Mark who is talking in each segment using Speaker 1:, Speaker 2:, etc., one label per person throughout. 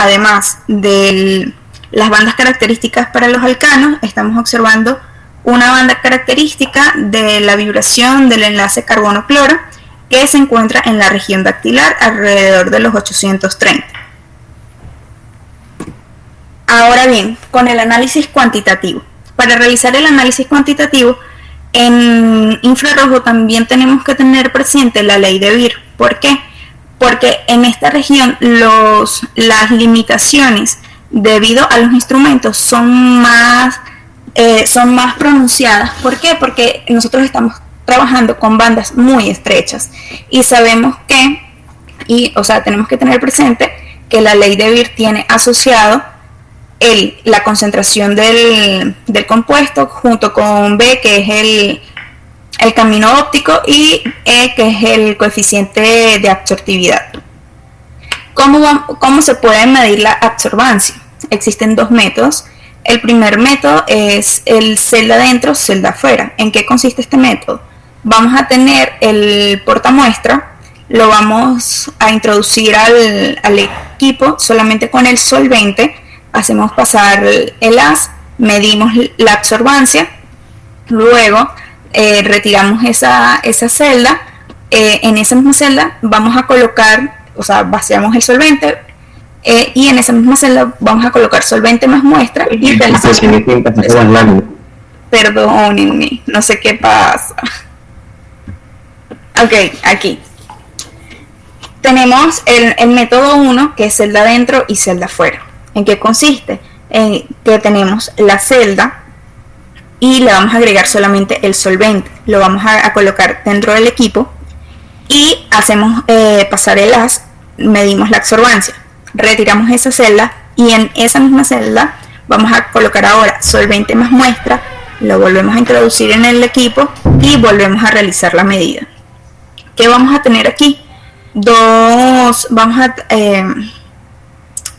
Speaker 1: además de las bandas características para los alcanos, estamos observando una banda característica de la vibración del enlace carbono-cloro que se encuentra en la región dactilar alrededor de los 830. Ahora bien, con el análisis cuantitativo. Para realizar el análisis cuantitativo, en infrarrojo también tenemos que tener presente la ley de Beer. ¿Por qué? Porque en esta región las limitaciones debido a los instrumentos son más pronunciadas. ¿Por qué? Porque nosotros estamos trabajando con bandas muy estrechas y sabemos tenemos que tener presente que la ley de Beer tiene asociado la concentración del compuesto junto con B, que es el camino óptico, y E, que es el coeficiente de absortividad. ¿Cómo se puede medir la absorbancia? Existen dos métodos. El primer método es el celda adentro, celda afuera. ¿En qué consiste este método? Vamos a tener el portamuestra, lo vamos a introducir al equipo solamente con el solvente, hacemos pasar el haz, medimos la absorbancia, luego retiramos esa celda, en esa misma celda vamos a colocar, vaciamos el solvente, y en esa misma celda vamos a colocar solvente más muestra y perdónenme, no sé qué pasa. Ok, aquí tenemos el método 1, que es celda adentro y celda afuera. ¿En qué consiste? En que tenemos la celda y le vamos a agregar solamente el solvente, lo vamos a colocar dentro del equipo y hacemos pasar el haz, medimos la absorbancia, retiramos esa celda y en esa misma celda vamos a colocar ahora solvente más muestra, lo volvemos a introducir en el equipo y volvemos a realizar la medida. ¿Qué vamos a tener aquí?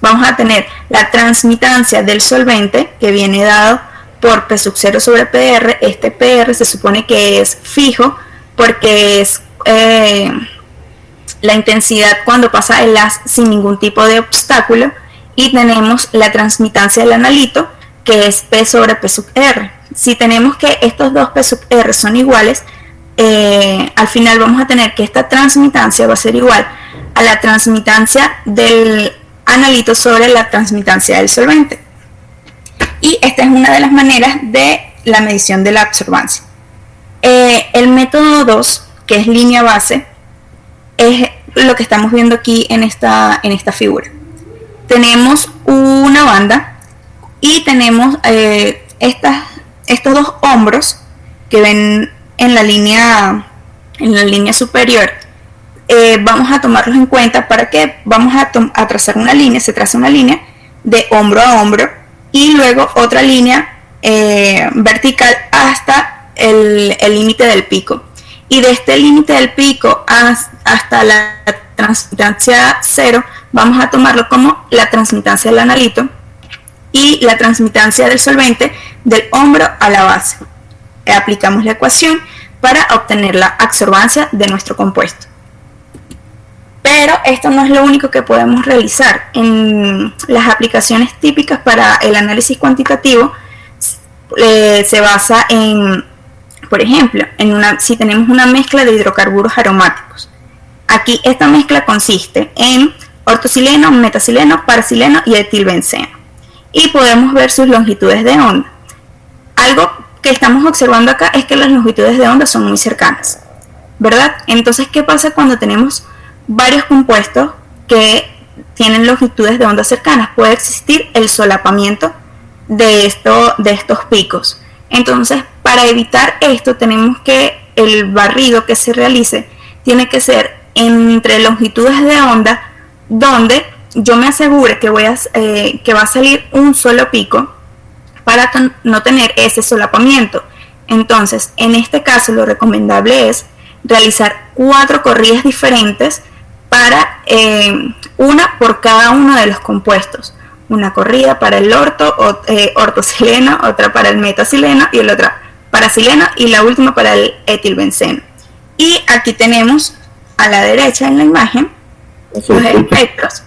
Speaker 1: Vamos a tener la transmitancia del solvente, que viene dado por P sub 0 sobre PR. Este PR se supone que es fijo porque es la intensidad cuando pasa el haz sin ningún tipo de obstáculo, y tenemos la transmitancia del analito, que es P sobre P sub R. Si tenemos que estos dos P sub R son iguales, al final vamos a tener que esta transmitancia va a ser igual a la transmitancia del analito sobre la transmitancia del solvente. Y esta es una de las maneras de la medición de la absorbancia. El método 2, que es línea base, es lo que estamos viendo aquí en esta figura. Tenemos una banda y tenemos estos dos hombros que ven en la línea superior. Vamos a tomarlos en cuenta para que vamos a trazar una línea, se traza una línea de hombro a hombro y luego otra línea vertical hasta el límite del pico, y de este límite del pico hasta la transmitancia 0 vamos a tomarlo como la transmitancia del analito y la transmitancia del solvente del hombro a la base. Aplicamos la ecuación para obtener la absorbancia de nuestro compuesto. Pero esto no es lo único que podemos realizar. En las aplicaciones típicas para el análisis cuantitativo se basa en, por ejemplo, si tenemos una mezcla de hidrocarburos aromáticos. Aquí esta mezcla consiste en ortocileno, metacileno, paracileno y etilbenceno. Y podemos ver sus longitudes de onda. Algo que estamos observando acá es que las longitudes de onda son muy cercanas, ¿verdad? Entonces, ¿qué pasa cuando tenemos varios compuestos que tienen longitudes de onda cercanas? Puede existir el solapamiento de estos picos. Entonces, para evitar esto, tenemos que el barrido que se realice tiene que ser entre longitudes de onda donde yo me asegure que va a salir un solo pico para no tener ese solapamiento. Entonces, en este caso, lo recomendable es realizar 4 corridas diferentes para una por cada uno de los compuestos. Una corrida para el ortocileno, otra para el metacileno y la otra paracileno y la última para el etilbenceno. Y aquí tenemos a la derecha en la imagen los espectros.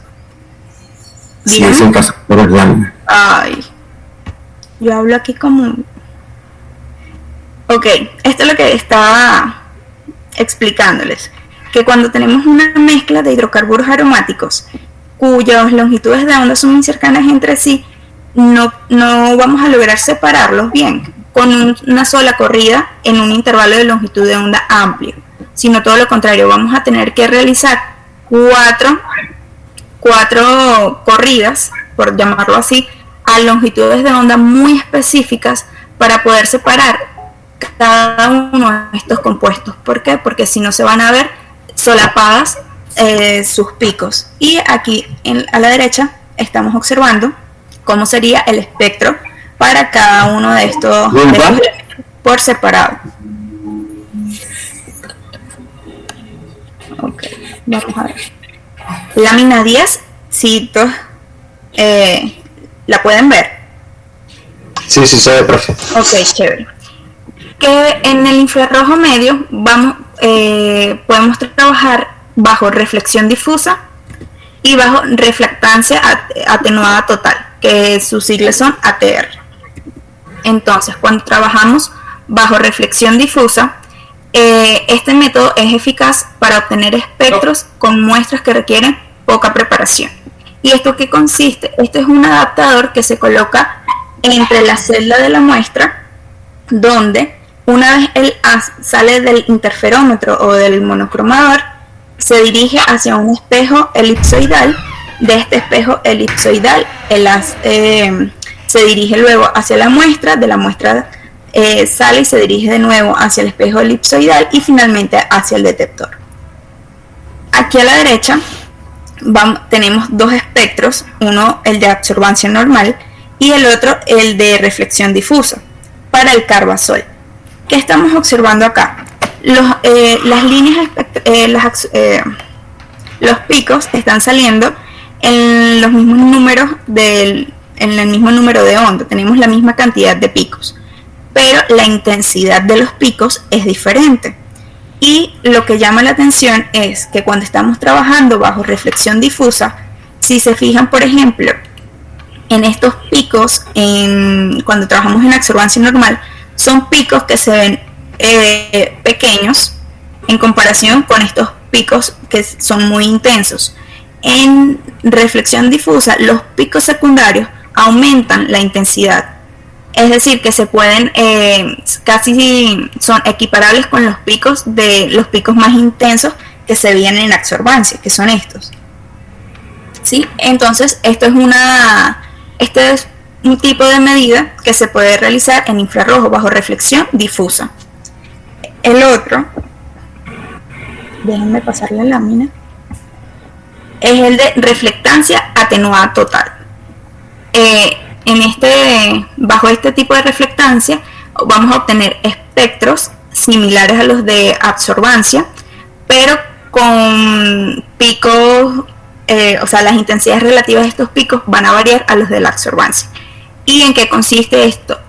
Speaker 2: Sí, es el caso de las láminas.
Speaker 1: Ay, yo hablo aquí como... Ok, esto es lo que estaba explicándoles, que cuando tenemos una mezcla de hidrocarburos aromáticos cuyas longitudes de onda son muy cercanas entre sí, no vamos a lograr separarlos bien con una sola corrida en un intervalo de longitud de onda amplio, sino todo lo contrario, vamos a tener que realizar cuatro corridas, por llamarlo así, a longitudes de onda muy específicas para poder separar cada uno de estos compuestos. ¿Por qué? Porque si no se van a ver solapadas sus picos. Y aquí a la derecha estamos observando cómo sería el espectro para cada uno de estos elementos por separado. Ok, vamos a ver. Lámina 10, si la pueden ver.
Speaker 2: Sí, se ve, profe.
Speaker 1: Ok, chévere. Que en el infrarrojo medio podemos trabajar bajo reflexión difusa y bajo reflectancia atenuada total, que sus siglas son ATR. Entonces, cuando trabajamos bajo reflexión difusa, este método es eficaz para obtener espectros con muestras que requieren poca preparación. ¿Y esto qué consiste? Este es un adaptador que se coloca entre la celda de la muestra, donde una vez él sale del interferómetro o del monocromador, se dirige hacia un espejo elipsoidal. De este espejo elipsoidal, el haz se dirige luego hacia la muestra, de la muestra sale y se dirige de nuevo hacia el espejo elipsoidal y finalmente hacia el detector. Aquí a la derecha tenemos dos espectros, uno el de absorbancia normal y el otro el de reflexión difusa para el carbazol. ¿Qué estamos observando acá? Las líneas, los picos están saliendo en los mismos números en el mismo número de onda, tenemos la misma cantidad de picos, pero la intensidad de los picos es diferente. Y lo que llama la atención es que cuando estamos trabajando bajo reflexión difusa, si se fijan, por ejemplo, en estos picos, cuando trabajamos en absorbancia normal, son picos que se ven pequeños en comparación con estos picos que son muy intensos. En reflexión difusa, los picos secundarios aumentan la intensidad, es decir, que se pueden casi son equiparables con los picos más intensos que se ven en absorbancia, que son estos. ¿Sí? Entonces, este es un tipo de medida que se puede realizar en infrarrojo bajo reflexión difusa. El otro, déjenme pasar la lámina, es el de reflectancia atenuada total. Bajo este tipo de reflectancia vamos a obtener espectros similares a los de absorbancia, pero con picos, o sea, las intensidades relativas de estos picos van a variar a los de la absorbancia. ¿Y en qué consiste esto?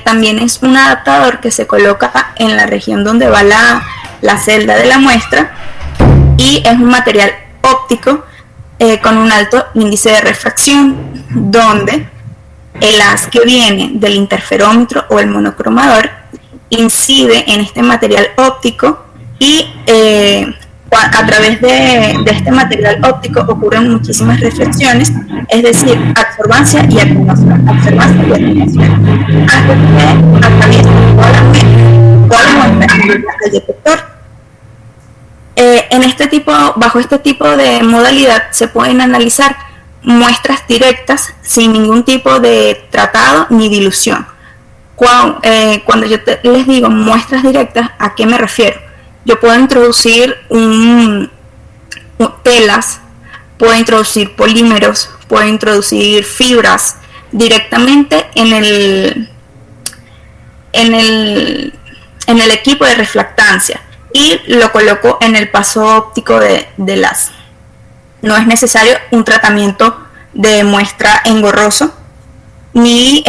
Speaker 1: También es un adaptador que se coloca en la región donde va la celda de la muestra y es un material óptico con un alto índice de refracción, donde el haz que viene del interferómetro o el monocromador incide en este material óptico y a través de este material óptico ocurren muchísimas reflexiones, es decir, absorbancia y atenuación, algo que atraviesa toda la muestra del detector. Bajo este tipo de modalidad se pueden analizar muestras directas sin ningún tipo de tratado ni dilución. Cuando yo les digo muestras directas, ¿a qué me refiero? Yo puedo introducir telas, puedo introducir polímeros, puedo introducir fibras directamente en el equipo de reflectancia y lo coloco en el paso óptico del haz. No es necesario un tratamiento de muestra engorroso ni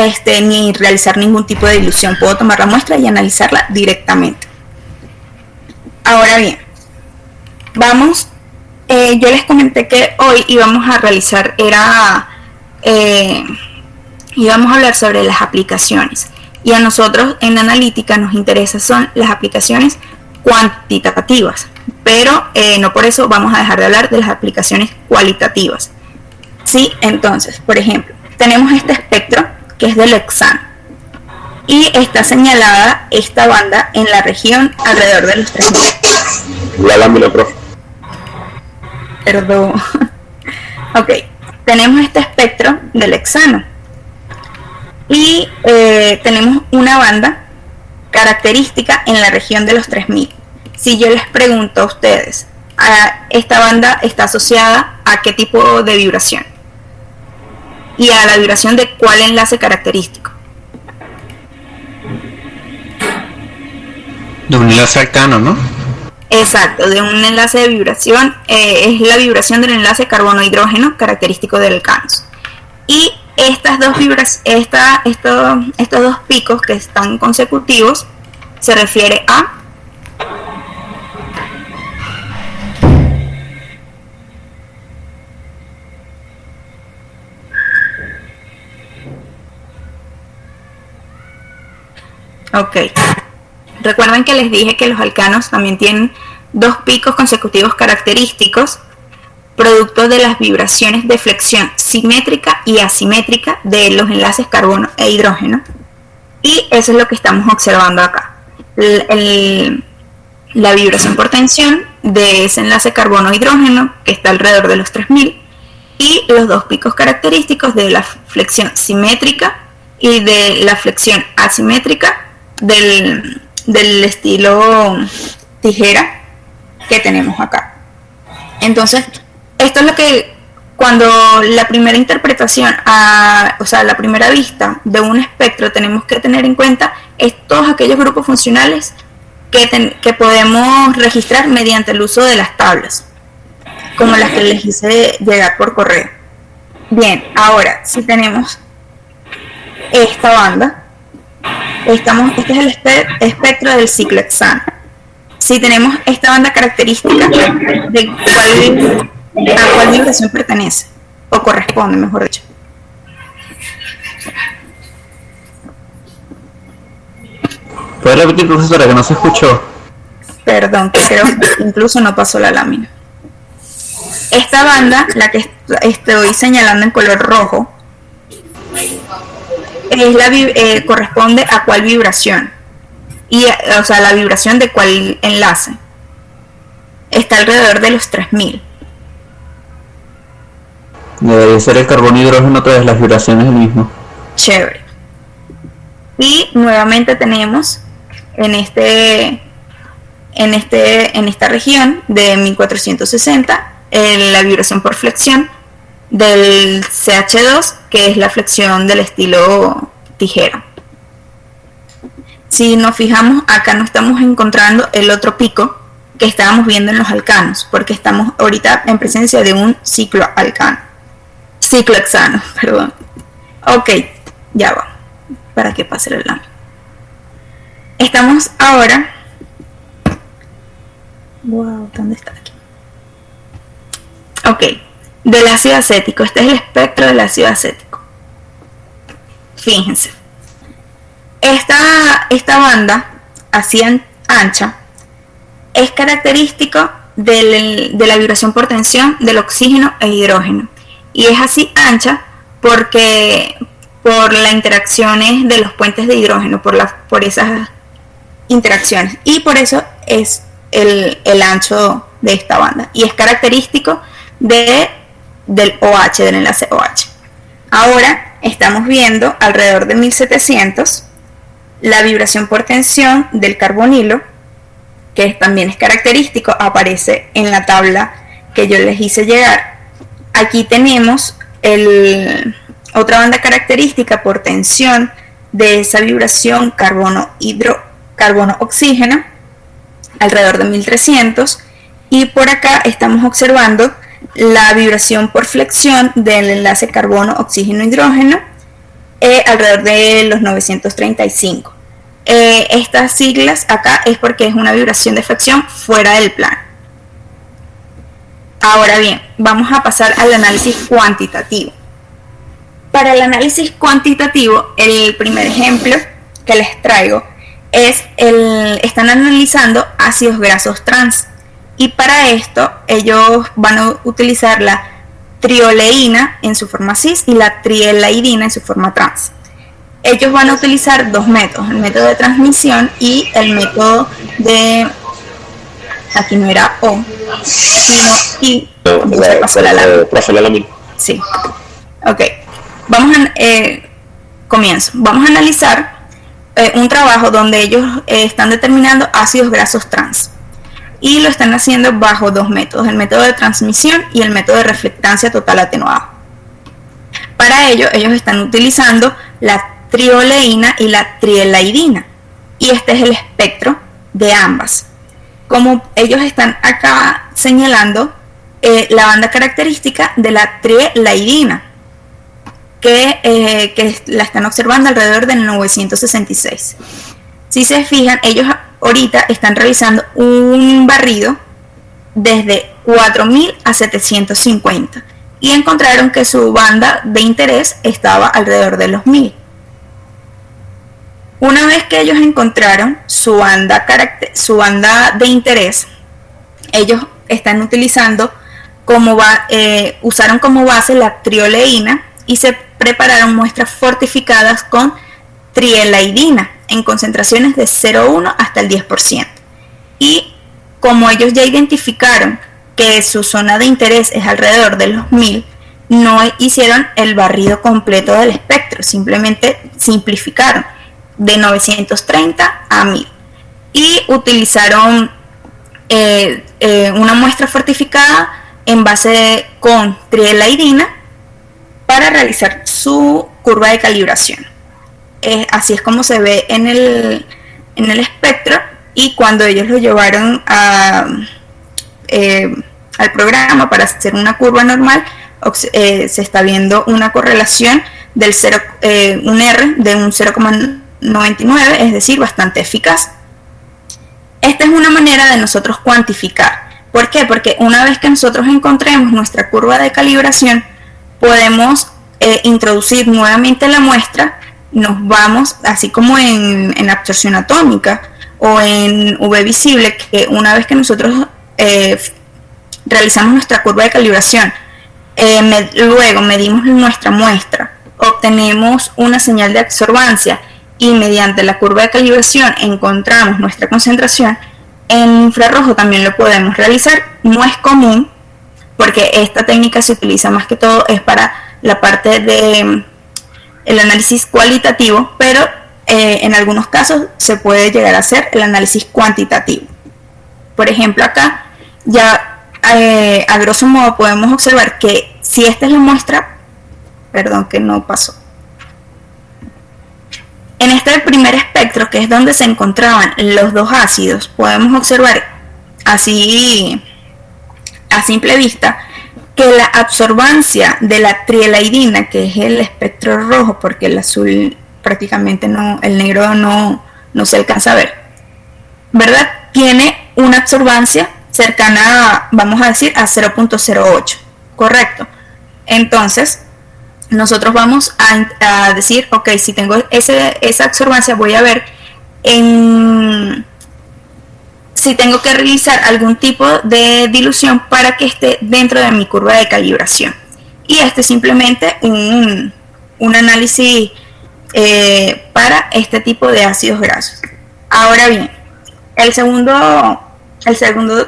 Speaker 1: realizar ningún tipo de dilución. Puedo tomar la muestra y analizarla directamente. Ahora bien, yo les comenté que hoy íbamos a realizar y vamos a hablar sobre las aplicaciones. Y a nosotros en analítica nos interesa son las aplicaciones cuantitativas, pero no por eso vamos a dejar de hablar de las aplicaciones cualitativas. Sí, entonces, por ejemplo, tenemos este espectro que es del hexano y está señalada esta banda en la región alrededor de los 3000.
Speaker 2: La lámina, profe.
Speaker 1: Perdón. Ok, tenemos este espectro del hexano y tenemos una banda característica en la región de los 3000. Si yo les pregunto a ustedes, ¿esta banda está asociada a qué tipo de vibración? Y a la vibración de cuál enlace característico.
Speaker 3: De un enlace arcano, ¿no?
Speaker 1: Exacto, de un enlace de vibración, es la vibración del enlace carbono-hidrógeno característico del alcanos. Y estas dos estos dos picos que están consecutivos se refiere a ok. Recuerden que les dije que los alcanos también tienen dos picos consecutivos característicos, producto de las vibraciones de flexión simétrica y asimétrica de los enlaces carbono e hidrógeno. Y eso es lo que estamos observando acá. La vibración por tensión de ese enlace carbono-hidrógeno que está alrededor de los 3000 y los dos picos característicos de la flexión simétrica y de la flexión asimétrica del estilo tijera que tenemos acá. Entonces, esto es lo que cuando la primera interpretación, o sea, la primera vista de un espectro tenemos que tener en cuenta es todos aquellos grupos funcionales que podemos registrar mediante el uso de las tablas, como las que les hice llegar por correo. Bien, ahora, si tenemos esta banda, este es el espectro del ciclo hexano. Si tenemos esta banda característica, ¿a cuál vibración pertenece? O corresponde, mejor dicho.
Speaker 3: ¿Puede repetir, profesora, que no se escuchó?
Speaker 1: Perdón, que creo que incluso no pasó la lámina. Esta banda, la que estoy señalando en color rojo, corresponde a cuál vibración. O sea, la vibración de cuál enlace. Está alrededor de los 3000.
Speaker 3: Debería ser el carbono y hidrógeno tras las vibraciones del mismo.
Speaker 1: Chévere. Y nuevamente tenemos en esta región de 1460 la vibración por flexión del CH2, que es la flexión del estilo tijera. Si nos fijamos, acá no estamos encontrando el otro pico que estábamos viendo en los alcanos, porque estamos ahorita en presencia de un ciclo hexano, perdón. Ok, ya va, para que pase el lámina. Estamos ahora, wow, ¿dónde está aquí? Ok, del ácido acético. Este es el espectro del ácido acético. Fíjense, esta banda así ancha es característico de la vibración por tensión del oxígeno e hidrógeno, y es así ancha porque por las interacciones de los puentes de hidrógeno, por esas interacciones, y por eso es el ancho de esta banda, y es característico del OH, del enlace OH. Ahora estamos viendo alrededor de 1700 la vibración por tensión del carbonilo, que también es característico, aparece en la tabla que yo les hice llegar. Aquí tenemos otra banda característica por tensión de esa vibración carbono-oxígeno, alrededor de 1300, y por acá estamos observando la vibración por flexión del enlace carbono-oxígeno-hidrógeno, alrededor de los 935. Estas siglas acá es porque es una vibración de flexión fuera del plano. Ahora bien, vamos a pasar al análisis cuantitativo. para el análisis cuantitativo, el primer ejemplo que les traigo es están analizando ácidos grasos trans, y para esto ellos van a utilizar la trioleína en su forma cis y la trielaidina en su forma trans. Ellos van a utilizar dos métodos, el método de transmisión y el método de, aquí no era O, sino I.
Speaker 2: Pasó la lámina.
Speaker 1: Sí. Ok. Comienzo. Vamos a analizar un trabajo donde ellos están determinando ácidos grasos trans. Y lo están haciendo bajo dos métodos, el método de transmisión y el método de reflectancia total atenuada. Para ello, ellos están utilizando la trioleína y la trielaidina. Y este es el espectro de ambas. Como ellos están acá señalando la banda característica de la trielaidina, que la están observando alrededor del 966. Si se fijan, ellos ahorita están revisando un barrido desde 4000 a 750 y encontraron que su banda de interés estaba alrededor de los 1000. Una vez que ellos encontraron su banda de interés, ellos están utilizando usaron como base la trioleína y se prepararon muestras fortificadas con trielaidina en concentraciones de 0,1 hasta el 10%. Y como ellos ya identificaron que su zona de interés es alrededor de los 1000, no hicieron el barrido completo del espectro, simplemente simplificaron de 930 a 1000 y utilizaron una muestra fortificada en base con trielaidina para realizar su curva de calibración. Así es como se ve en el espectro, y cuando ellos lo llevaron al programa para hacer una curva normal, se está viendo una correlación del un R de un 0,99, es decir, bastante eficaz. Esta es una manera de nosotros cuantificar. ¿Por qué? Porque una vez que nosotros encontremos nuestra curva de calibración, podemos introducir nuevamente la muestra, nos vamos, así como en absorción atómica o en UV visible, que una vez que nosotros realizamos nuestra curva de calibración, luego medimos nuestra muestra, obtenemos una señal de absorbancia y mediante la curva de calibración encontramos nuestra concentración. En infrarrojo también lo podemos realizar, no es común porque esta técnica se utiliza más que todo es para la parte de el análisis cualitativo, pero en algunos casos se puede llegar a hacer el análisis cuantitativo. Por ejemplo, acá ya a grosso modo podemos observar que si esta es la muestra, perdón que no pasó, en este primer espectro, que es donde se encontraban los dos ácidos, podemos observar así a simple vista que la absorbancia de la trielaidina, que es el espectro rojo, porque el azul prácticamente no, el negro no se alcanza a ver, ¿verdad? Tiene una absorbancia cercana, vamos a decir, a 0,08, ¿correcto? Entonces, nosotros vamos a decir, ok, si tengo esa absorbancia, voy a ver si tengo que realizar algún tipo de dilución para que esté dentro de mi curva de calibración. Y este es simplemente un análisis para este tipo de ácidos grasos. Ahora bien, el segundo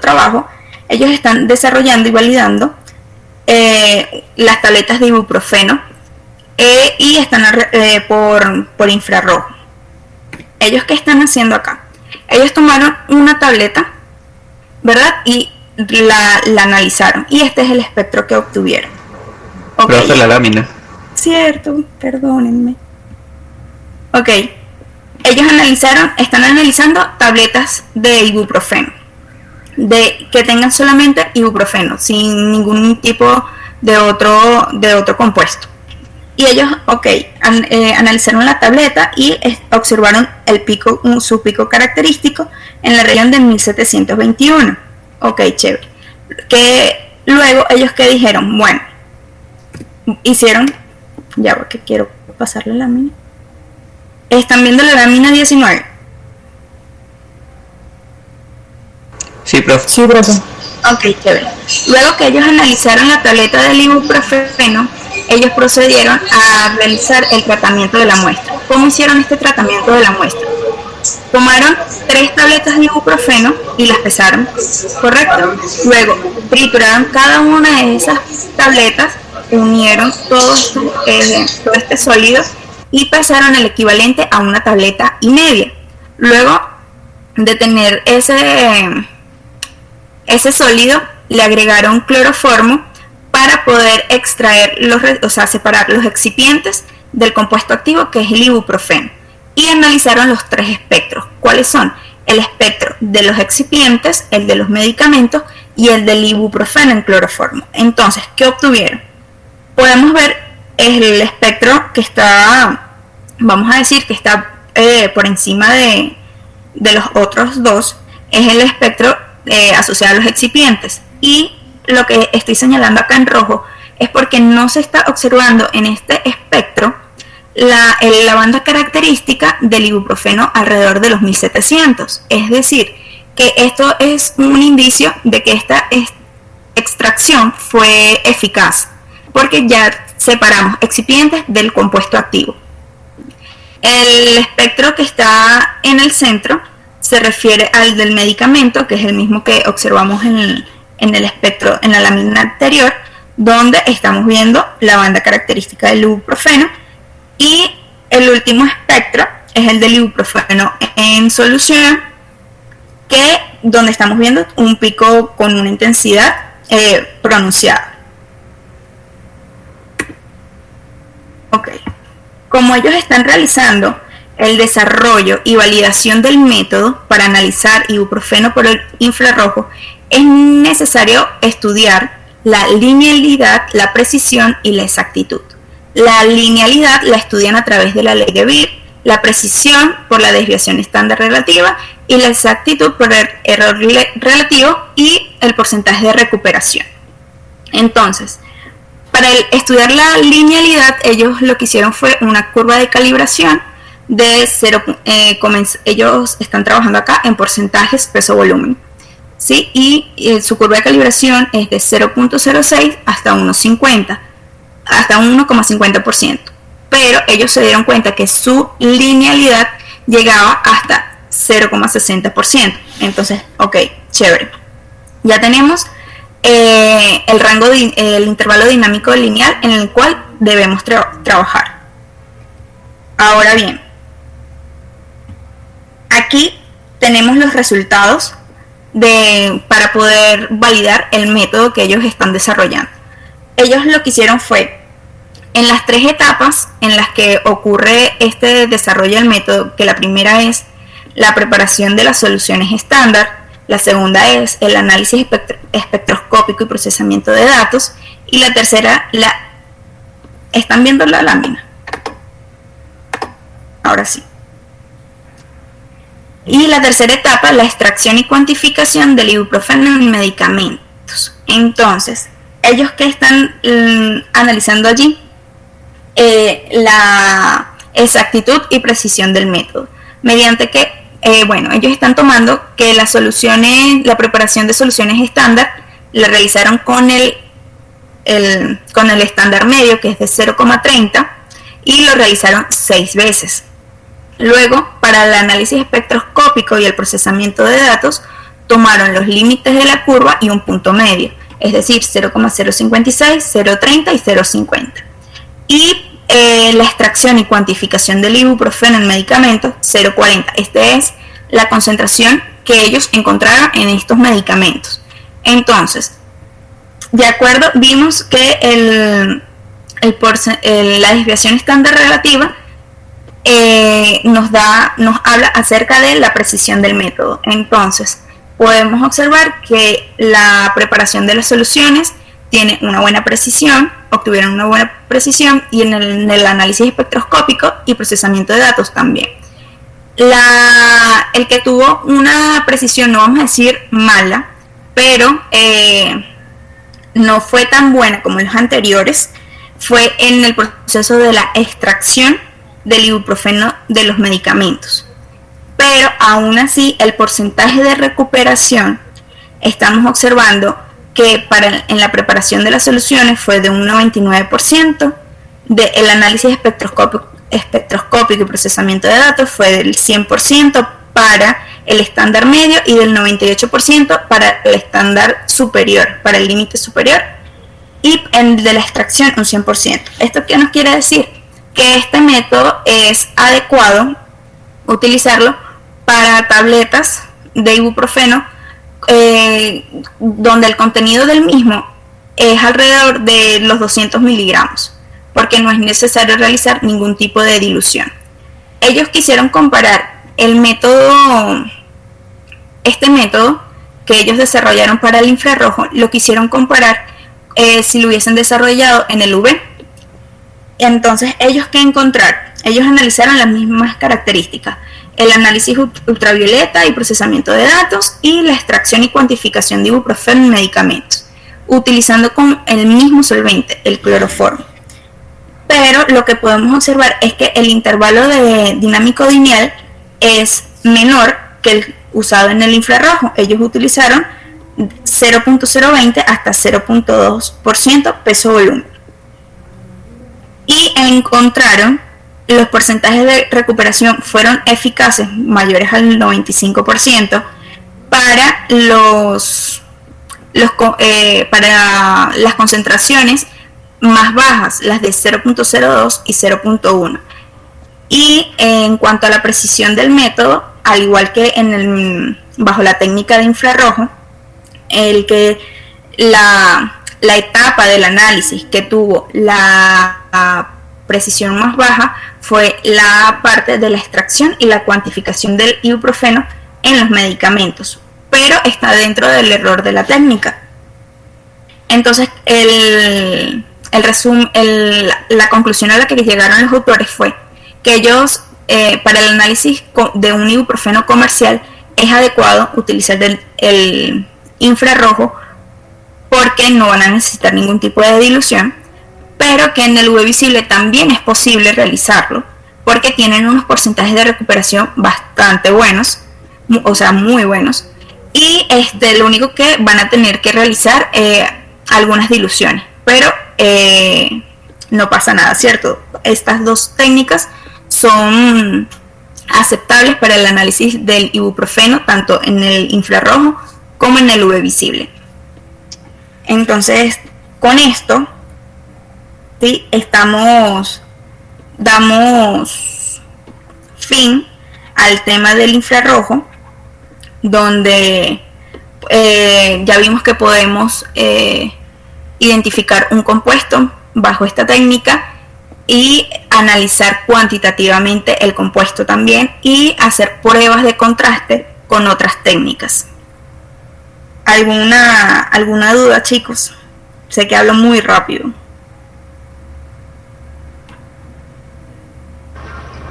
Speaker 1: trabajo, ellos están desarrollando y validando las tabletas de ibuprofeno y están por infrarrojo. ¿Ellos qué están haciendo acá? Ellos tomaron una tableta, ¿verdad? Y la analizaron. Y este es el espectro que obtuvieron.
Speaker 3: Okay. Pero la lámina.
Speaker 1: Cierto, perdónenme. Ok. Ellos están analizando tabletas de ibuprofeno. Que tengan solamente ibuprofeno, sin ningún tipo de otro compuesto. Y ellos, analizaron la tableta y observaron su pico característico en la región de 1721. Ok, chévere. Que luego ellos que dijeron, bueno, hicieron Ya, porque quiero pasar la lámina. ¿Están viendo la lámina 19?
Speaker 3: Sí, profe.
Speaker 1: Sí, profe. Ok, chévere. Luego que ellos analizaron la tableta del ibuprofeno, ellos procedieron a realizar el tratamiento de la muestra. ¿Cómo hicieron este tratamiento de la muestra? Tomaron 3 tabletas de ibuprofeno y las pesaron, ¿correcto? Luego trituraron cada una de esas tabletas, unieron todo este sólido y pesaron el equivalente a una tableta y media. Luego de tener ese sólido, le agregaron cloroformo para poder extraer separar los excipientes del compuesto activo, que es el ibuprofeno. Y analizaron los 3 espectros. ¿Cuáles son? El espectro de los excipientes, el de los medicamentos y el del ibuprofeno en cloroformo. Entonces, ¿qué obtuvieron? Podemos ver el espectro que está, vamos a decir, que está por encima de los otros dos, es el espectro asociado a los excipientes. Y lo que estoy señalando acá en rojo es porque no se está observando en este espectro la banda característica del ibuprofeno alrededor de los 1700. Es decir, que esto es un indicio de que esta extracción fue eficaz, porque ya separamos excipientes del compuesto activo. El espectro que está en el centro se refiere al del medicamento, que es el mismo que observamos en el espectro en la lámina anterior, donde estamos viendo la banda característica del ibuprofeno. Y el último espectro es el del ibuprofeno en solución, donde estamos viendo un pico con una intensidad pronunciada. Ok. Como ellos están realizando el desarrollo y validación del método para analizar ibuprofeno por el infrarrojo, es necesario estudiar la linealidad, la precisión y la exactitud. La linealidad la estudian a través de la ley de Beer, la precisión por la desviación estándar relativa y la exactitud por el error relativo y el porcentaje de recuperación. Entonces, para estudiar la linealidad, ellos lo que hicieron fue una curva de calibración de 0, ellos están trabajando acá en porcentajes peso-volumen, ¿sí? Y su curva de calibración es de 0.06 hasta 1.50, hasta 1,50%, pero ellos se dieron cuenta que su linealidad llegaba hasta 0,60%. Entonces, ok, chévere. Ya tenemos el intervalo dinámico lineal en el cual debemos trabajar. Ahora bien, aquí tenemos los resultados para poder validar el método que ellos están desarrollando. Ellos lo que hicieron fue, en las 3 etapas en las que ocurre este desarrollo del método, que la primera es la preparación de las soluciones estándar, la segunda es el análisis espectroscópico y procesamiento de datos, y la tercera, ¿están viendo la lámina? Ahora sí. Y la tercera etapa, la extracción y cuantificación del ibuprofeno en medicamentos. Entonces, ellos que están analizando allí la exactitud y precisión del método, mediante que ellos están tomando que la preparación de soluciones estándar la realizaron con el estándar medio, que es de 0,30, y lo realizaron 6 veces. Luego, para el análisis espectroscópico y el procesamiento de datos, tomaron los límites de la curva y un punto medio, es decir, 0,056, 0,30 y 0,50. Y la extracción y cuantificación del ibuprofeno en medicamentos, 0,40. Esta es la concentración que ellos encontraron en estos medicamentos. Entonces, de acuerdo, vimos que la desviación estándar relativa nos habla acerca de la precisión del método. Entonces, podemos observar que la preparación de las soluciones tiene una buena precisión, obtuvieron una buena precisión, y en el análisis espectroscópico y procesamiento de datos también. El que tuvo una precisión, no vamos a decir mala, pero no fue tan buena como los anteriores, fue en el proceso de la extracción del ibuprofeno de los medicamentos. Pero aún así el porcentaje de recuperación estamos observando que en la preparación de las soluciones fue de un 99%, el análisis espectroscópico y procesamiento de datos fue del 100% para el estándar medio y del 98% para el estándar superior, para el límite superior, y el de la extracción un 100%. ¿Esto qué nos quiere decir? Que este método es adecuado utilizarlo para tabletas de ibuprofeno donde el contenido del mismo es alrededor de los 200 miligramos, porque no es necesario realizar ningún tipo de dilución. Ellos quisieron comparar el método, este método que ellos desarrollaron para el infrarrojo, lo quisieron comparar si lo hubiesen desarrollado en el UV. Entonces, ¿ellos qué encontraron? Ellos analizaron las mismas características: el análisis ultravioleta y procesamiento de datos, y la extracción y cuantificación de ibuprofeno en medicamentos, utilizando con el mismo solvente, el cloroformo. Pero lo que podemos observar es que el intervalo de dinámico lineal es menor que el usado en el infrarrojo. Ellos utilizaron 0.020 hasta 0.2% peso-volumen. Y encontraron los porcentajes de recuperación fueron eficaces, mayores al 95%, para para las concentraciones más bajas, las de 0.02 y 0.1. Y en cuanto a la precisión del método, al igual que bajo la técnica de infrarrojo, la etapa del análisis que tuvo la precisión más baja fue la parte de la extracción y la cuantificación del ibuprofeno en los medicamentos, pero está dentro del error de la técnica. Entonces, la conclusión a la que llegaron los autores fue que ellos, para el análisis de un ibuprofeno comercial, es adecuado utilizar el infrarrojo porque no van a necesitar ningún tipo de dilución, pero que en el UV visible también es posible realizarlo porque tienen unos porcentajes de recuperación bastante buenos, o sea, muy buenos, y lo único que van a tener que realizar algunas diluciones, pero no pasa nada, ¿cierto? Estas dos técnicas son aceptables para el análisis del ibuprofeno, tanto en el infrarrojo como en el UV visible. Entonces, con esto, ¿sí?, damos fin al tema del infrarrojo, donde ya vimos que podemos identificar un compuesto bajo esta técnica y analizar cuantitativamente el compuesto también y hacer pruebas de contraste con otras técnicas. ¿Alguna duda, chicos? Sé que hablo muy rápido.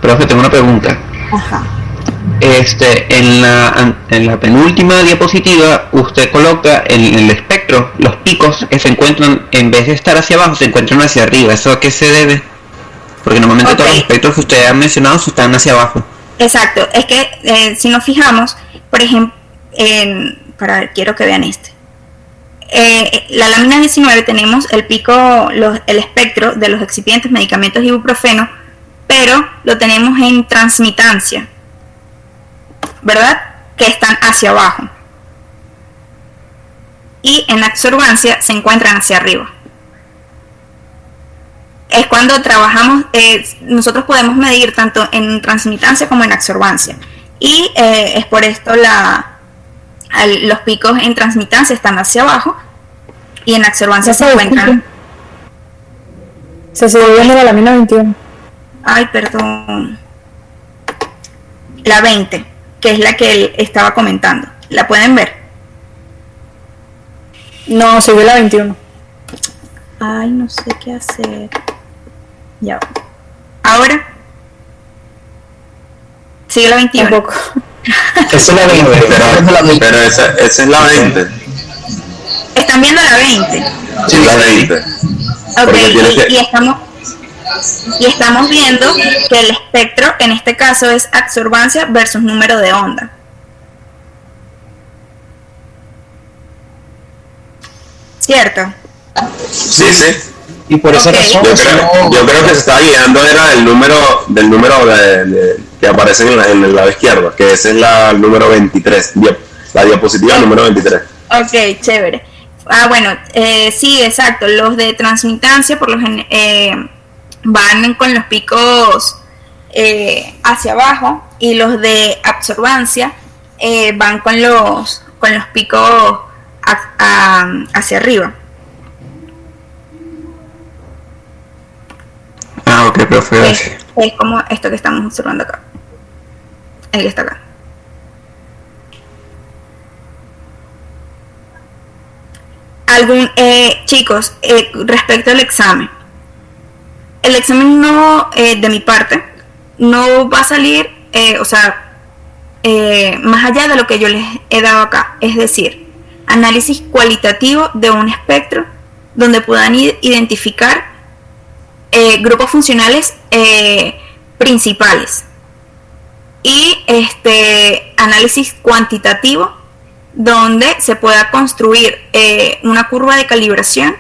Speaker 3: Profe, tengo una pregunta.
Speaker 1: Ajá.
Speaker 3: En la penúltima diapositiva usted coloca en el espectro los picos que se encuentran, en vez de estar hacia abajo, se encuentran hacia arriba. ¿Eso a qué se debe? Porque normalmente todos los espectros que ustedes han mencionado están hacia abajo. Exacto, es que si nos fijamos, por ejemplo, quiero que vean la lámina 19 tenemos el pico, el espectro de los excipientes, medicamentos y ibuprofeno, pero lo tenemos en transmitancia, ¿verdad? Que están hacia abajo. Y en absorbancia se encuentran hacia arriba. Es cuando trabajamos, nosotros podemos medir tanto en transmitancia como en absorbancia. Y es por esto los picos en transmitancia están hacia abajo y en absorbancia se encuentran.
Speaker 4: Se sigue viendo la lámina 21.
Speaker 1: Ay, perdón. La 20, que es la que él estaba comentando. ¿La pueden ver?
Speaker 4: No, se ve la 21.
Speaker 1: Ay, no sé qué hacer. Ya. ¿Ahora? Sigue la 21.
Speaker 4: Tampoco.
Speaker 2: Esa es la 20, pero esa es la 20.
Speaker 1: ¿Están viendo la 20?
Speaker 2: Sí, la 20.
Speaker 1: Ok,
Speaker 2: que...
Speaker 1: y estamos viendo que el espectro en este caso es absorbancia versus número de onda. ¿Cierto?
Speaker 2: Sí, sí.
Speaker 3: Y por esa razón
Speaker 2: yo creo que se está guiando era del número que aparece en el lado izquierdo, que ese es el número 23, la diapositiva número 23.
Speaker 1: Ok, chévere. Bueno, sí, exacto. Los de transmitancia por lo van con los picos hacia abajo, y los de absorbancia van con los picos hacia arriba.
Speaker 3: Ok, profe.
Speaker 1: Es como esto que estamos observando acá. El que está acá. Chicos, respecto al examen. El examen no, de mi parte, no va a salir, más allá de lo que yo les he dado acá. Es decir, análisis cualitativo de un espectro donde puedan identificar grupos funcionales principales, y análisis cuantitativo donde se pueda construir una curva de calibración,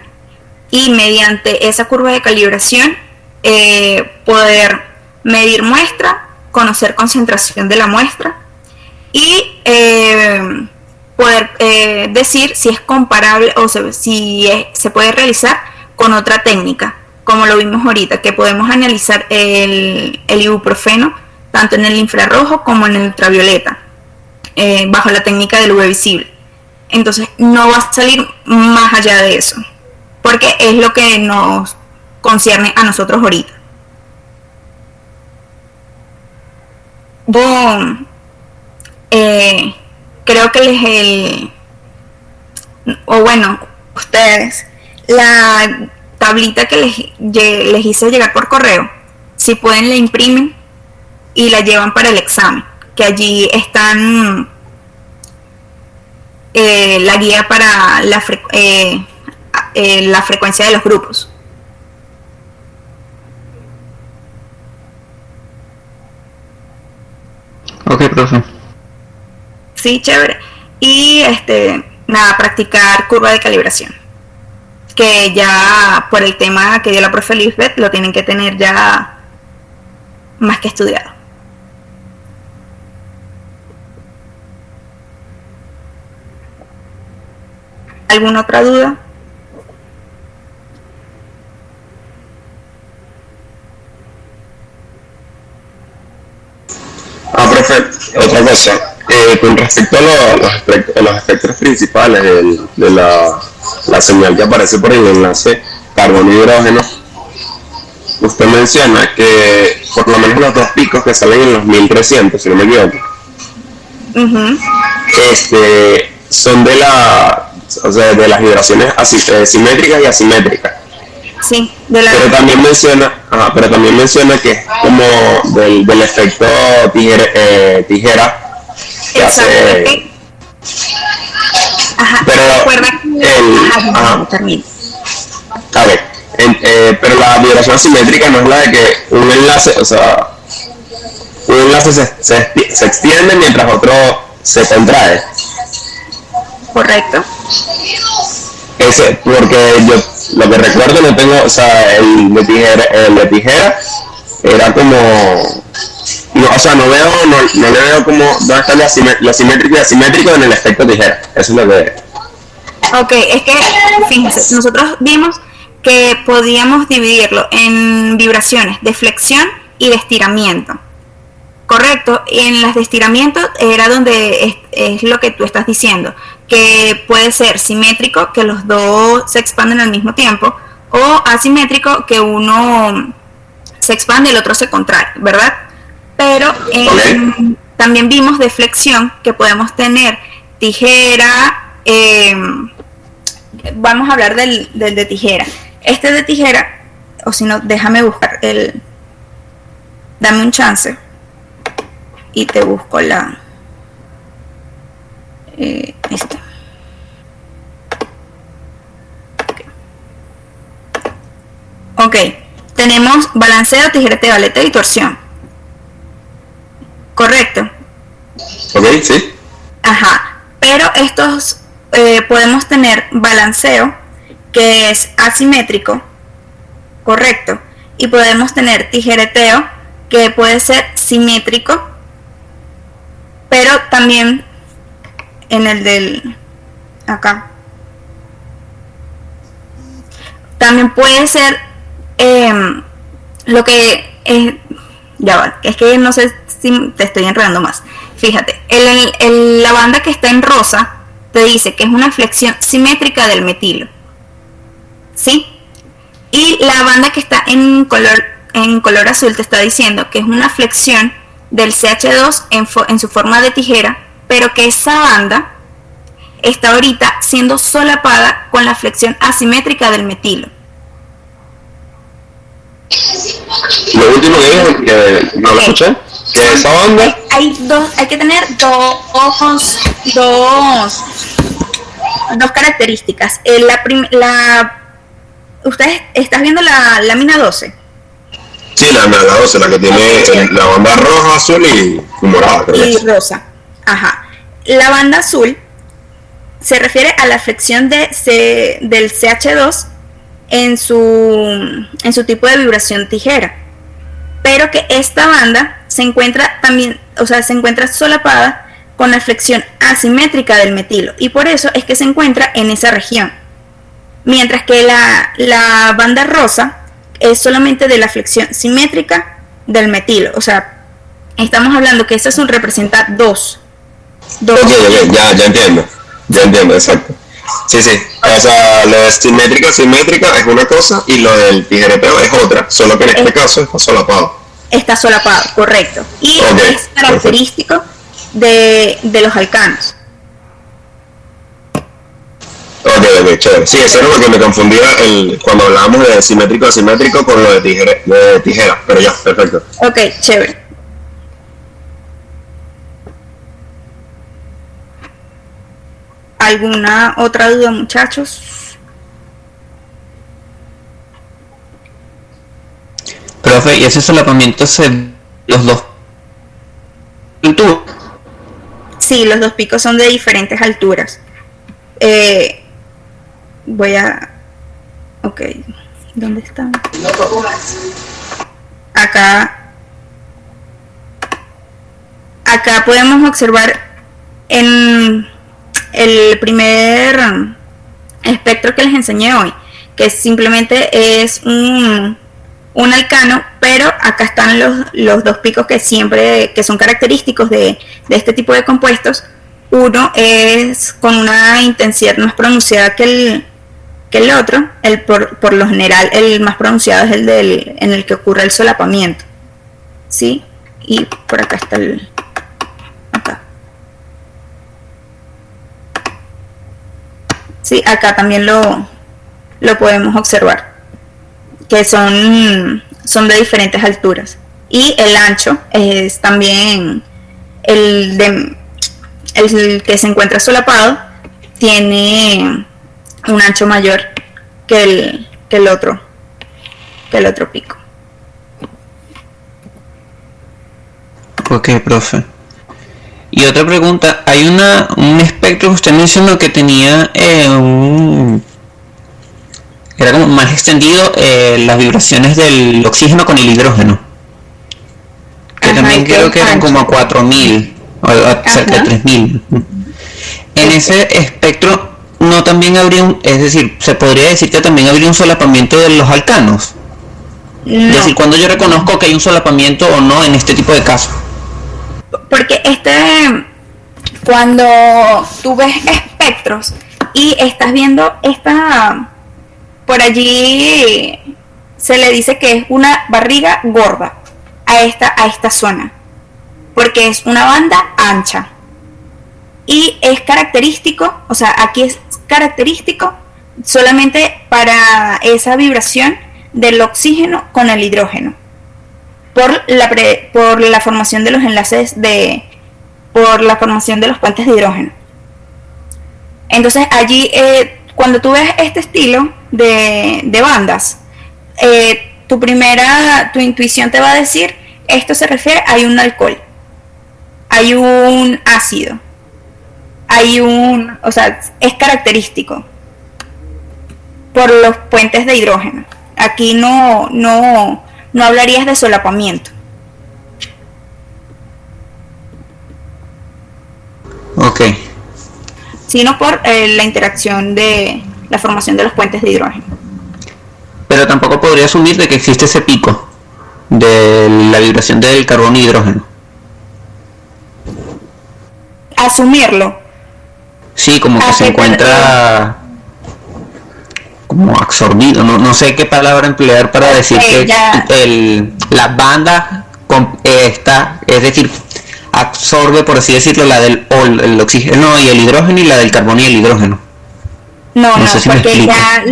Speaker 1: y mediante esa curva de calibración poder medir muestra, conocer concentración de la muestra, y poder decir si es comparable o si se puede realizar con otra técnica, como lo vimos ahorita, que podemos analizar el ibuprofeno tanto en el infrarrojo como en el ultravioleta, bajo la técnica del UV visible. Entonces no va a salir más allá de eso, porque es lo que nos concierne a nosotros ahorita. Creo que ustedes, la tablita que les hice llegar por correo, si pueden la imprimen y la llevan para el examen, que allí están la guía para la frecuencia de los grupos.
Speaker 3: Ok, profe.
Speaker 1: Sí, chévere. Y nada, practicar curva de calibración, que ya por el tema que dio la profe Lisbeth lo tienen que tener ya más que estudiado. ¿Alguna otra duda?
Speaker 2: Profe, otra cosa. Con respecto a los espectros principales de la señal que aparece por el enlace carbono-hidrógeno, usted menciona que por lo menos los dos picos que salen en los 1300, si no me equivoco, son de las vibraciones simétricas y asimétricas.
Speaker 1: Sí,
Speaker 2: pero también menciona que es como del efecto tijera que hace. Pero pero la vibración asimétrica no es la de que un enlace se extiende mientras otro se contrae.
Speaker 1: Correcto.
Speaker 2: Porque yo lo que recuerdo no tengo, el de tijera era como, no le veo como dónde está lo simétrico y asimétrico en el efecto tijera. Eso es lo que.
Speaker 1: Ok, es que fíjense, nosotros vimos que podíamos dividirlo en vibraciones de flexión y de estiramiento. Correcto, en las de estiramiento era donde es lo que tú estás diciendo, que puede ser simétrico, que los dos se expanden al mismo tiempo, o asimétrico, que uno se expande y el otro se contrae, ¿verdad? Pero también vimos de flexión que podemos tener tijera, vamos a hablar del de tijera. Este de tijera, o si no, déjame buscar dame un chance y te busco la Ok, tenemos balanceo, tijereteo, aleteo y torsión. ¿Correcto?
Speaker 2: Ok, sí.
Speaker 1: Ajá, pero estos podemos tener balanceo, que es asimétrico, correcto, y podemos tener tijereteo, que puede ser simétrico, pero también en el del acá también puede ser lo que ya va, es que no sé si te estoy enredando más. Fíjate, la banda que está en rosa te dice que es una flexión simétrica del metilo, ¿sí? Y la banda que está en color azul te está diciendo que es una flexión del CH2 en su forma de tijera, pero que esa banda está ahorita siendo solapada con la flexión asimétrica del metilo.
Speaker 2: Lo último que dijo, que no lo escuché, que esa banda...
Speaker 1: Hay que tener dos características. ¿Ustedes estás viendo la lámina 12?
Speaker 2: Sí, la 12, la que tiene la banda roja, azul y morada, creo.
Speaker 1: Y rosa. Ajá. La banda azul se refiere a la flexión del CH2 en su tipo de vibración tijera, pero que esta banda se encuentra también, o sea, se encuentra solapada con la flexión asimétrica del metilo, y por eso es que se encuentra en esa región, mientras que la banda rosa es solamente de la flexión simétrica del metilo. O sea, estamos hablando que eso representa dos.
Speaker 2: Ok, ya entiendo, exacto. Sí, o sea, lo de simétrica es una cosa y lo del tijereteo es otra, solo que en este caso está solapado.
Speaker 1: Está solapado, correcto. Y es característico de los alcanos.
Speaker 2: Ok, chévere. Sí, eso era lo que me confundía cuando hablábamos de simétrico asimétrico con lo de tijera, pero ya, perfecto.
Speaker 1: Ok, chévere. ¿Alguna otra duda, muchachos?
Speaker 3: Profe, ¿y ese solapamiento los dos alturas?
Speaker 1: Sí, los dos picos son de diferentes alturas. Voy a... Ok, ¿dónde están? Acá podemos observar en el primer espectro que les enseñé hoy, que simplemente es un alcano, pero acá están los dos picos que son característicos de este tipo de compuestos. Uno es con una intensidad más pronunciada que el otro. Por lo general el más pronunciado es en el que ocurre el solapamiento, ¿sí? Y por acá está acá. Sí, acá también lo podemos observar, que son de diferentes alturas. Y el ancho es también el que se encuentra solapado, tiene un ancho mayor que el otro pico.
Speaker 3: Ok, profe. Y otra pregunta, hay un espectro que usted mencionó que tenía era como más extendido las vibraciones del oxígeno con el hidrógeno, que ajá, también creo que eran como a 4000 o cerca de 3000. En ese espectro no también habría es decir, se podría decir que también habría un solapamiento de los alcanos. No. Es decir, cuando yo reconozco que hay un solapamiento o no en este tipo de casos.
Speaker 1: Porque cuando tú ves espectros y estás viendo por allí se le dice que es una barriga gorda a esta zona, porque es una banda ancha y es característico, o sea, aquí es característico solamente para esa vibración del oxígeno con el hidrógeno, por la formación de los enlaces por la formación de los puentes de hidrógeno. Entonces allí cuando tú ves este estilo de bandas, tu intuición te va a decir, esto se refiere, hay un alcohol, hay un ácido, o sea, es característico por los puentes de hidrógeno. Aquí no hablarías de solapamiento.
Speaker 3: Ok.
Speaker 1: Sino por la interacción de la formación de los puentes de hidrógeno.
Speaker 3: Pero tampoco podría asumir de que existe ese pico de la vibración del carbono y hidrógeno.
Speaker 1: Asumirlo.
Speaker 3: Sí, como que se encuentra como absorbido, no sé qué palabra emplear para decir que la banda está, es decir, absorbe, por así decirlo, la del el oxígeno y el hidrógeno, y la del carbono y el hidrógeno.
Speaker 1: No, sé si porque ya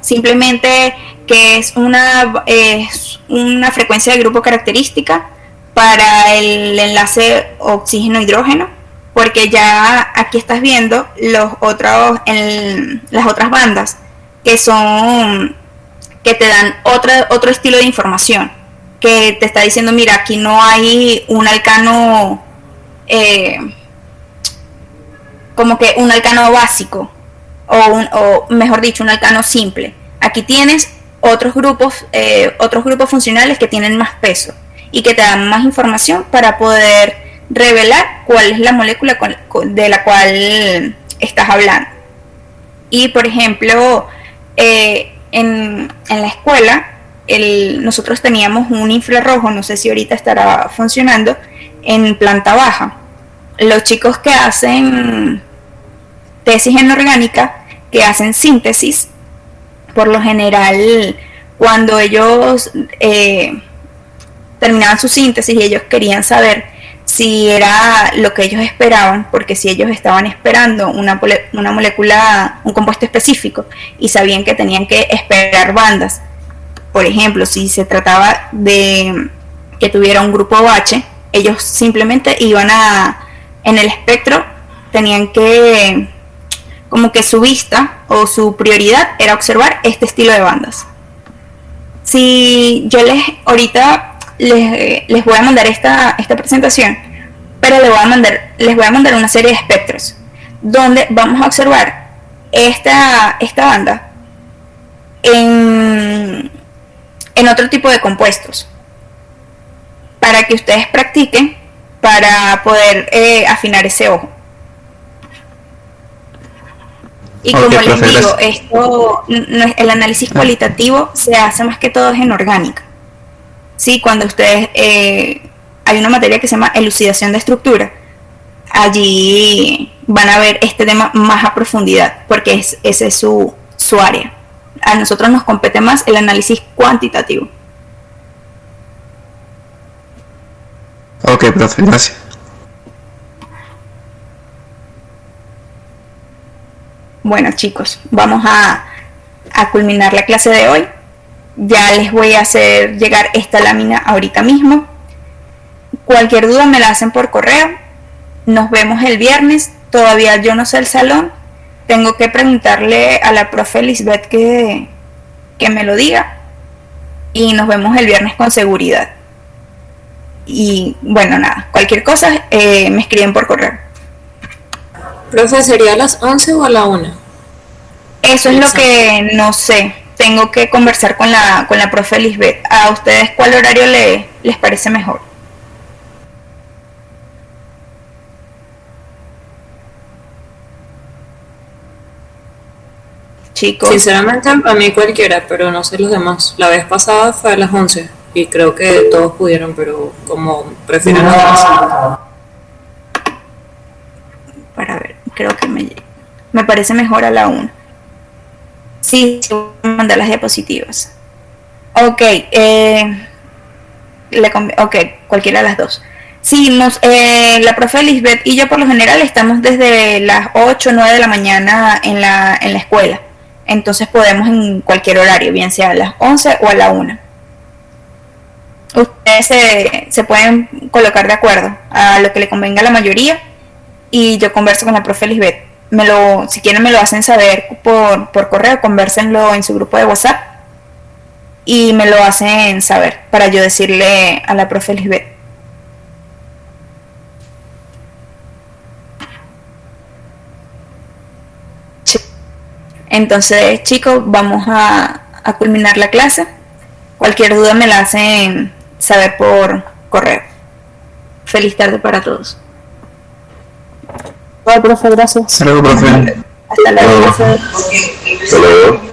Speaker 1: simplemente que es una frecuencia de grupo característica para el enlace oxígeno-hidrógeno, porque ya aquí estás viendo las otras bandas que te dan otro estilo de información, que te está diciendo, mira, aquí no hay un alcano, como que un alcano básico, o mejor dicho, un alcano simple. Aquí tienes otros grupos funcionales que tienen más peso y que te dan más información para poder revelar cuál es la molécula de la cual estás hablando. Y por ejemplo, en la escuela nosotros teníamos un infrarrojo, no sé si ahorita estará funcionando, en planta baja. Los chicos que hacen tesis en orgánica, que hacen síntesis, por lo general, cuando ellos terminaban su síntesis y ellos querían saber si era lo que ellos esperaban, porque si ellos estaban esperando una molécula, un compuesto específico, y sabían que tenían que esperar bandas, por ejemplo, si se trataba de que tuviera un grupo OH, ellos simplemente iban en el espectro, tenían que, como que su vista o su prioridad era observar este estilo de bandas. Si yo ahorita les voy a mandar esta presentación, pero les voy a mandar una serie de espectros donde vamos a observar esta banda en otro tipo de compuestos, para que ustedes practiquen para poder afinar ese ojo. Y como les digo, el análisis cualitativo se hace más que todo en orgánica. Sí, cuando ustedes hay una materia que se llama elucidación de estructura, allí van a ver este tema más a profundidad, porque ese es su área. A nosotros nos compete más el análisis cuantitativo.
Speaker 3: Ok, profe, gracias.
Speaker 1: Bueno, chicos, vamos a culminar la clase de hoy. Ya les voy a hacer llegar esta lámina ahorita mismo. Cualquier duda me la hacen por correo. Nos vemos el viernes. Todavía yo no sé el salón. Tengo que preguntarle a la profe Lisbeth que me lo diga. Y nos vemos el viernes con seguridad. Y bueno, nada, cualquier cosa me escriben por correo.
Speaker 5: Profe, ¿sería a las 11 o a la 1?
Speaker 1: Eso es lo que no sé. Tengo que conversar con la profe Lisbeth. ¿A ustedes cuál horario les parece mejor? Chicos.
Speaker 5: Sinceramente, a mí cualquiera, pero no sé los demás. La vez pasada fue a las 11 y creo que todos pudieron, pero como prefieren las demás.
Speaker 1: Para ver, creo que me parece mejor a la 1. Sí, voy a mandar las diapositivas. Ok, cualquiera de las dos. Sí, la profe Lisbeth y yo por lo general estamos desde las 8 o 9 de la mañana en la escuela. Entonces podemos en cualquier horario, bien sea a las 11 o a la 1. Ustedes se pueden colocar de acuerdo a lo que le convenga a la mayoría y yo converso con la profe Lisbeth. Si quieren me lo hacen saber por correo, convérsenlo en su grupo de WhatsApp y me lo hacen saber para yo decirle a la profe Lisbeth. Entonces, chicos, vamos a culminar la clase. Cualquier duda me la hacen saber por correo. Feliz tarde para todos.
Speaker 4: Bueno, profe, gracias.
Speaker 3: Hasta luego, profe.
Speaker 1: Hasta luego.
Speaker 2: Hasta luego.